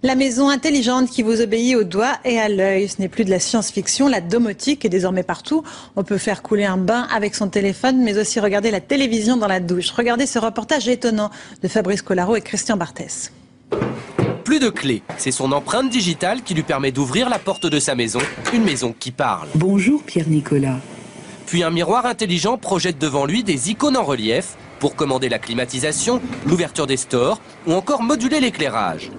La maison intelligente qui vous obéit au doigt et à l'œil. Ce n'est plus de la science-fiction, la domotique est désormais partout. On peut faire couler un bain avec son téléphone, mais aussi regarder la télévision dans la douche. Regardez ce reportage étonnant de Fabrice Collaro et Christian Barthès. Plus de clés, c'est son empreinte digitale qui lui permet d'ouvrir la porte de sa maison, une maison qui parle. Bonjour Pierre-Nicolas. Puis un miroir intelligent projette devant lui des icônes en relief pour commander la climatisation, l'ouverture des stores ou encore moduler l'éclairage.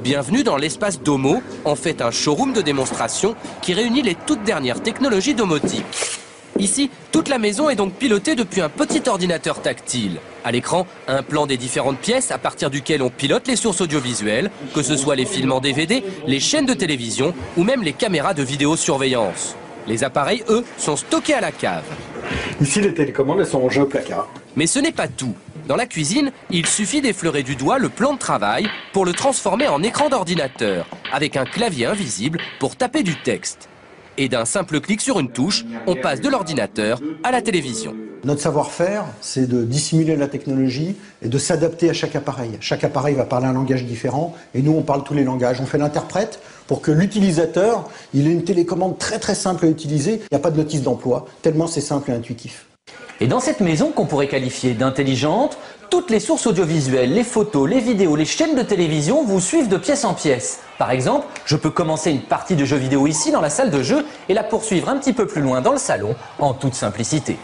Bienvenue dans l'espace Domo, en fait un showroom de démonstration qui réunit les toutes dernières technologies domotiques. Ici, toute la maison est donc pilotée depuis un petit ordinateur tactile. À l'écran, un plan des différentes pièces à partir duquel on pilote les sources audiovisuelles, que ce soit les films en DVD, les chaînes de télévision ou même les caméras de vidéosurveillance. Les appareils, eux, sont stockés à la cave. Ici, les télécommandes, elles sont rangées au placard. Mais ce n'est pas tout. Dans la cuisine, il suffit d'effleurer du doigt le plan de travail pour le transformer en écran d'ordinateur, avec un clavier invisible pour taper du texte. Et d'un simple clic sur une touche, on passe de l'ordinateur à la télévision. Notre savoir-faire, c'est de dissimuler la technologie et de s'adapter à chaque appareil. Chaque appareil va parler un langage différent et nous, on parle tous les langages. On fait l'interprète pour que l'utilisateur, il ait une télécommande très très simple à utiliser. Il n'y a pas de notice d'emploi, tellement c'est simple et intuitif. Et dans cette maison qu'on pourrait qualifier d'intelligente, toutes les sources audiovisuelles, les photos, les vidéos, les chaînes de télévision vous suivent de pièce en pièce. Par exemple, je peux commencer une partie de jeu vidéo ici dans la salle de jeu et la poursuivre un petit peu plus loin dans le salon en toute simplicité.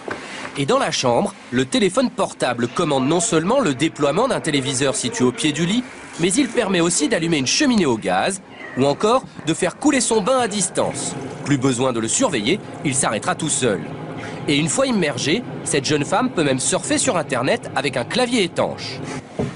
Et dans la chambre, le téléphone portable commande non seulement le déploiement d'un téléviseur situé au pied du lit, mais il permet aussi d'allumer une cheminée au gaz ou encore de faire couler son bain à distance. Plus besoin de le surveiller, il s'arrêtera tout seul. Et une fois immergée, cette jeune femme peut même surfer sur Internet avec un clavier étanche.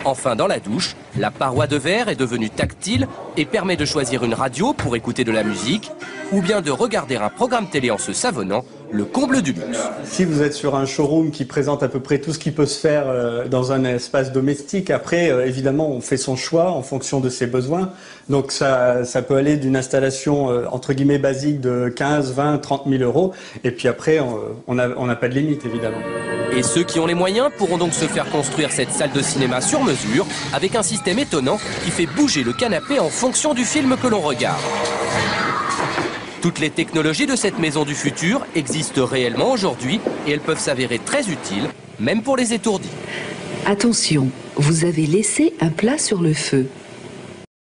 Enfin, dans la douche, la paroi de verre est devenue tactile et permet de choisir une radio pour écouter de la musique ou bien de regarder un programme télé en se savonnant, le comble du luxe. Si vous êtes sur un showroom qui présente à peu près tout ce qui peut se faire dans un espace domestique, après, évidemment, on fait son choix en fonction de ses besoins. Donc ça peut aller d'une installation entre guillemets basique de 15, 20, 30 000 euros. Et puis après, on n'a pas de limite, évidemment. Et ceux qui ont les moyens pourront donc se faire construire cette salle de cinéma sur mesure avec un système étonnant qui fait bouger le canapé en fonction du film que l'on regarde. Toutes les technologies de cette maison du futur existent réellement aujourd'hui et elles peuvent s'avérer très utiles, même pour les étourdis. Attention, vous avez laissé un plat sur le feu.